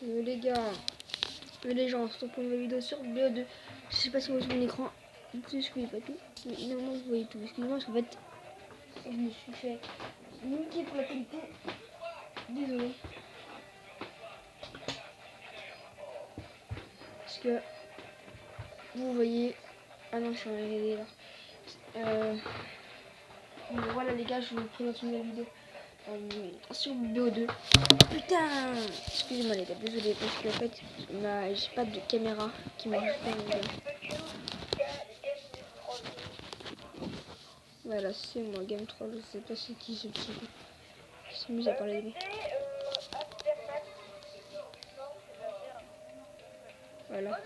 Les gars, les gens, c'est pour une nouvelle vidéo sur BO2. Je sais pas si vous voyez mon écran, vous voyez pas tout, mais normalement vous voyez tout. Excusez-moi parce qu'en fait, je me suis fait niquer pour la qualité. Désolé. Parce que vous voyez. Ah non, je suis en RD là. Bon, voilà les gars, je vous présente une nouvelle vidéo sur BO2. Putain, excusez-moi les gars, désolé parce que en fait, j'ai pas de caméra qui marche pas les gars. Voilà, c'est moi, Game 3, je sais pas c'est qui ce petit qui s'amuse à parler de moi. Voilà.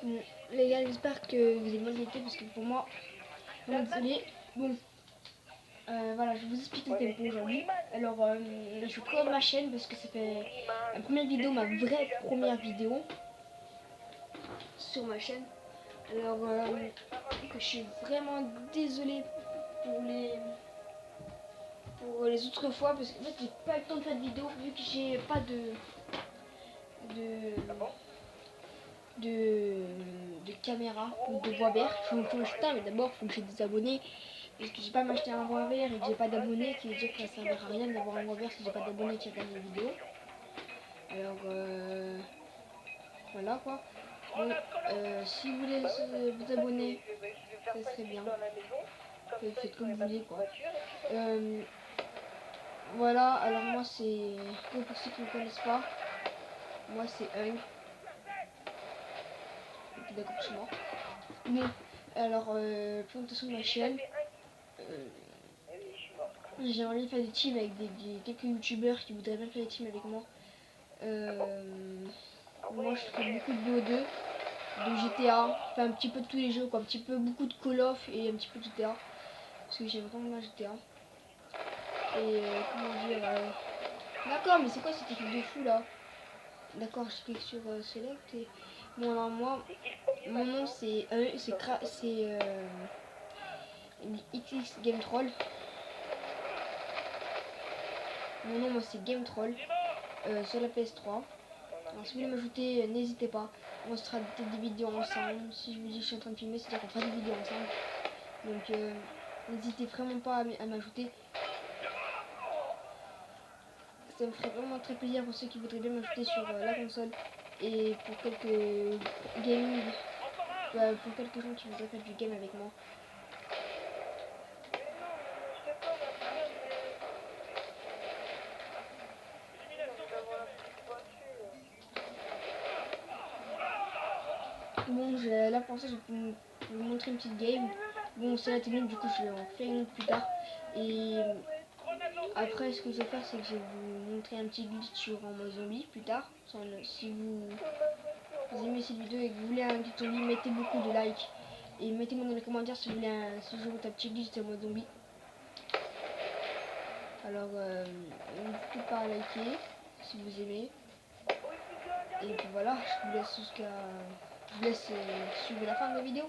Bon, les gars, j'espère que vous avez bien été parce que pour moi, désolé. Bon, voilà, je vous explique le tempo aujourd'hui. Alors, je crée ma chaîne parce que ça fait ma première vidéo, ma vraie première vidéo sur ma chaîne. Alors, je suis vraiment désolée pour les autres fois parce qu'en fait, j'ai pas eu le temps de faire de vidéo vu que j'ai pas de caméra ou de voix vert. Il faut que je mais d'abord, il faut que j'ai des abonnés. Parce que j'ai pas m'acheter un voix vert et que j'ai pas d'abonnés, qui veut dire que ça servira à rien d'avoir un voix vert si j'ai pas d'abonnés qui regardent les vidéos. Alors, voilà quoi. Bon, si vous voulez vous abonner, ça serait bien. Faites comme vous voulez quoi. Voilà, alors moi c'est, pour ceux qui ne me connaissent pas, moi c'est Hung. D'accord, je suis mort. Bon, alors, présentation de ma chaîne. J'ai envie de faire des teams avec quelques youtubeurs qui voudraient bien faire des teams avec moi. Moi je fais beaucoup de BO2, de GTA, je fais un petit peu de tous les jeux, quoi, un petit peu beaucoup de Call of et un petit peu de GTA. Parce que j'aime vraiment bien GTA. Et comment dire, d'accord, mais c'est quoi cette équipe de fou là? D'accord, je clique sur Select et... Bon alors moi, mon nom c'est XX Game Troll. Mon nom moi c'est Game Troll sur la PS3. Alors si vous voulez m'ajouter, n'hésitez pas. On se fera peut-être des vidéos ensemble. Si je vous dis que je suis en train de filmer, c'est-à-dire qu'on fera des vidéos ensemble. Donc n'hésitez vraiment pas à m'ajouter. Ça me ferait vraiment très plaisir pour ceux qui voudraient bien m'ajouter sur la console. Et pour quelques gaming, pour quelques gens qui voudraient faire du game avec moi. Bon, là pour ça, je vais vous montrer une petite game. Bon, c'est la technique, du coup, je vais en faire une autre plus tard. Et après, ce que je vais faire, c'est que je vais vous montrer un petit glitch sur un mode zombie plus tard. Si vous aimez cette vidéo et que vous voulez un glitch zombie, mettez beaucoup de likes. Et mettez-moi dans les commentaires si vous voulez si je vous montre un petit glitch sur mode zombie. Alors, n'hésitez pas à liker si vous aimez. Et puis voilà, je vous laisse suivre la fin de la vidéo.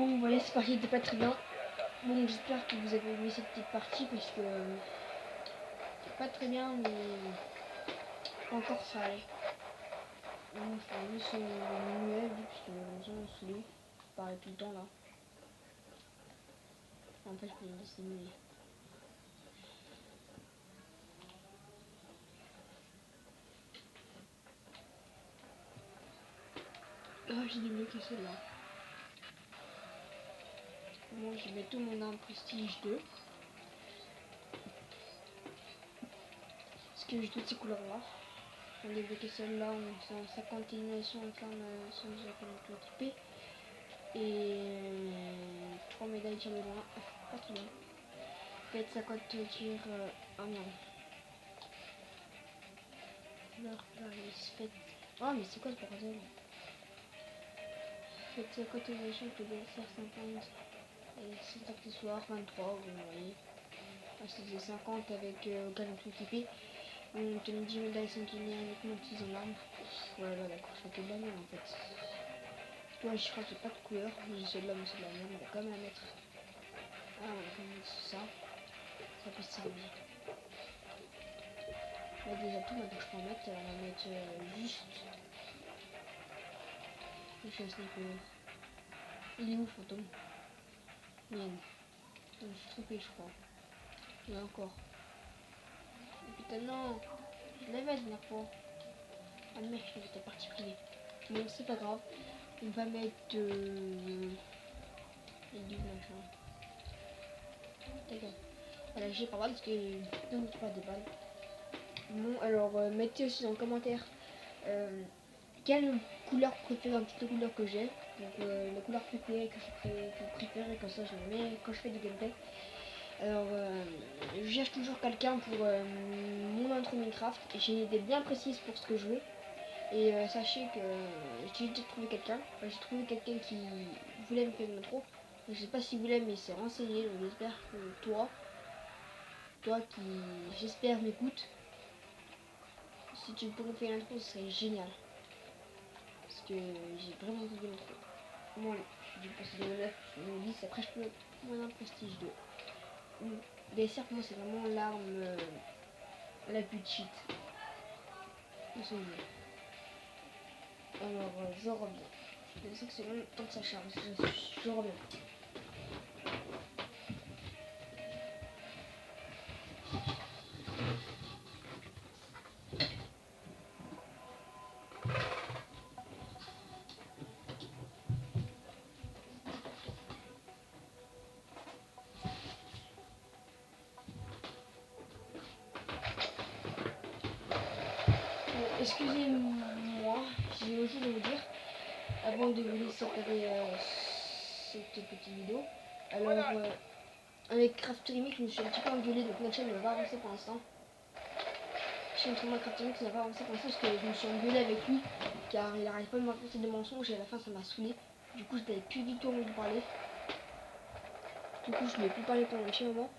Bon, vous voyez, cette partie n'était pas très bien. Bon, j'espère que vous avez aimé cette petite partie parce que c'est pas très bien, mais pas encore ça allait. Bon, je vais juste muet vu parce que les gens ont saoulé. Pareil tout le temps là. En fait, je peux le dissimuler. Ah, j'ai débloqué celle-là. Moi, je mets tout mon arme prestige 2. Ce que je dois, c'est couleur noire. On a débloqué celle-là, on est en 51 sur sans tout équipé. Et 3 médailles tir de loin. Pas trop bien. Faites 50 tirs. Ah merde. Faites. Oh, mais c'est quoi ce bordel? Faites 50 évasions que des SR50. Et 7 accessoires, 23, vous voyez. Ah, ça faisait 50 avec canon tout équipé. On te met 10 médailles sanguinaires avec mon petit en arme. Voilà, d'accord, je fais que de la merde en fait. Toi, je crois qu'il n'y a pas de couleur. J'ai celle-là, mais c'est de la merde. On va quand même la mettre. Ah, on va quand même mettre ça. Ça peut servir. Là, déjà tout, maintenant je peux en mettre. On va mettre juste. Je suis un sniper. Il est où, fantôme? Merde. Je me suis trompé, je crois. Il y en a encore. Oh, putain, non. Je l'avais la dernière fois. Ah merde, je l'avais partie privée. Bon, c'est pas grave. On va mettre. Les deux machins. D'accord. Voilà, j'ai pas mal parce que donc pas des balles. Bon, alors mettez aussi dans le commentaire quelle couleur préférée dans toutes les couleurs que j'ai. Donc la couleur préférée que je préfère, comme ça je la mets quand je fais du gameplay. Alors je cherche toujours quelqu'un pour mon intro Minecraft et j'ai une idée bien précise pour ce que je veux. Et sachez que j'ai déjà trouvé quelqu'un. Enfin, j'ai trouvé quelqu'un qui voulait me faire une intro. Je sais pas s'il voulait, mais il s'est renseigné. Donc j'espère que toi qui j'espère m'écoute. Si tu pourrais faire l'intro, ce serait génial. Parce que j'ai vraiment envie de l'intro. Bon, je vais passer de 9, je 10, après je peux mon prestige 2. Les serpes, moi, c'est vraiment l'arme la plus cheat de ce jeu. Alors, je reviens. Je sais que c'est long temps que ça charge. Je reviens. Excusez-moi, j'ai aussi de vous dire, avant de vous laisser regarder cette petite vidéo, alors avec Craft Remix, je me suis un petit peu engueulé, donc notre chaîne ne va pas avancer pour l'instant. Chaîne Trauma Craft Remix ne va pas avancer pour l'instant parce que je me suis engueulé avec lui, car il n'arrive pas à me raconter des mensonges et à la fin ça m'a saoulé. Du coup, je n'avais plus du tout envie de parler. Du coup, je ne lui ai plus parlé pendant un petit moment.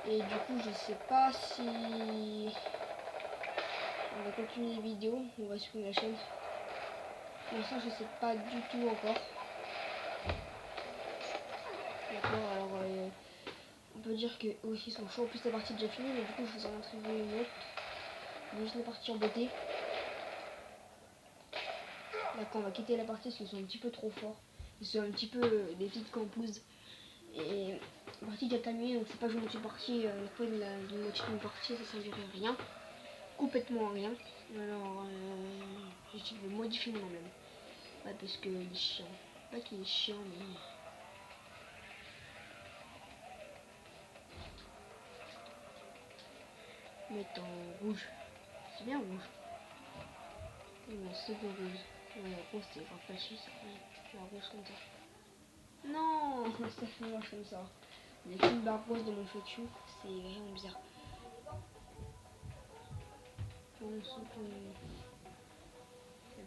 Et du coup, je sais pas si on va continuer les vidéos, on va supprimer la chaîne. Pour l'instant, je sais pas du tout encore. D'accord, alors on peut dire que eux aussi sont chauds. En plus, la partie est déjà finie, mais du coup, je vous en montrerai une autre. On va juste la partie en beauté. D'accord, on va quitter la partie parce qu'ils sont un petit peu trop forts. Ils sont un petit peu des petites campouses. Et la partie déjà terminée, donc c'est pas que je me suis partie. Une fois de la moitié de mon partie, ça servirait à rien. Complètement à rien. Alors, je vais modifier mon nom même. Ouais, parce qu'il est chiant. Pas qu'il est chiant, mais. Mettre en rouge. C'est bien rouge. Non, c'est de rouge. Ouais, rose, c'est pas facile, ça. La rouge comme ça. Non, ça fait moche comme ça. Il y a qu'une barre rose de mon feu c'est vraiment bizarre. Pour la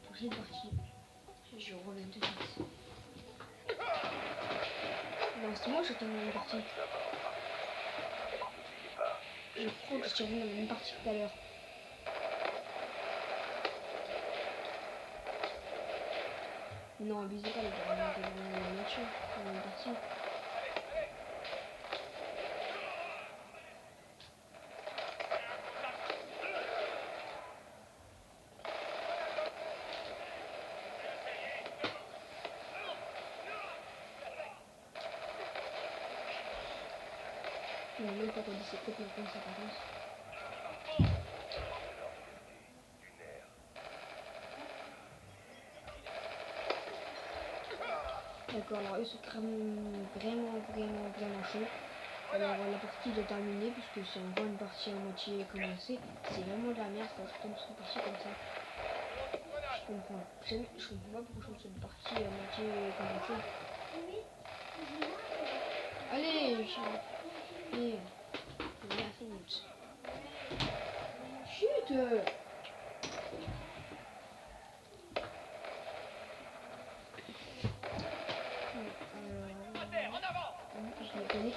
prochaine partie, je reviens tout de suite. Non, c'est moi, je termine une partie. Je crois que je termine la même partie tout à l'heure. Non, abusez pas les gars, on est dans la nature, on est parti. On a même pas dit c'est peut-être maintenant ça commence. D'accord, alors eux se crament vraiment chaud. Alors la partie est terminée puisque c'est encore une partie à moitié commencée. C'est vraiment de la merde quand je tombe sur une partie comme ça. Je comprends pas pourquoi je tombe sur une partie à moitié commencée. Allez, allez, on a fini. Chut. Je les connais.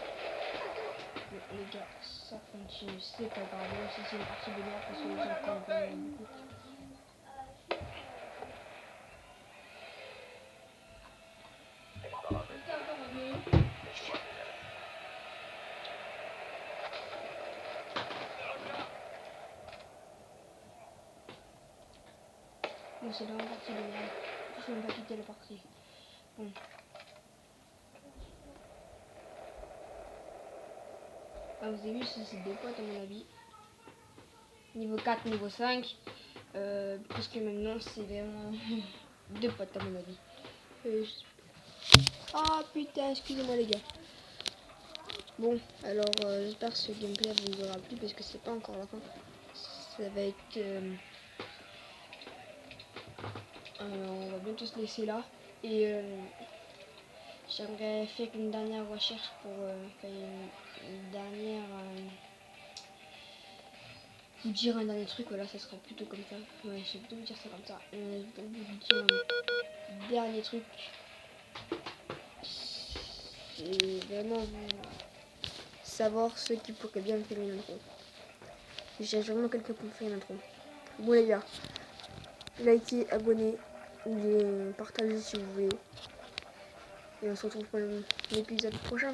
Les gars, ça continue, c'est pas grave. Même si c'est une partie de merde parce que les gens quand même beaucoup. Bon, c'est dans la partie de merde. Je vais même pas quitter la partie. Bon. Ah, vous avez vu, c'est deux potes à mon avis. Niveau 4, niveau 5. Puisque maintenant, c'est vraiment deux potes à mon avis. Ah putain, excusez-moi les gars. Bon, alors j'espère que ce gameplay vous aura plu parce que c'est pas encore la fin. Ça va être... on va bientôt se laisser là. Et j'aimerais faire une dernière recherche pour faire une dernière... vous dire un dernier truc, voilà, ça sera plutôt comme ça. Ouais, je vais plutôt vous dire ça comme ça. Je vais vous dire un dernier truc. C'est vraiment savoir ceux qui pourraient bien me faire une intro. J'ai vraiment quelqu'un pour me faire une intro. Bon les gars, likez, abonnez, ou partagez si vous voulez. Et on se retrouve pour l'épisode prochain.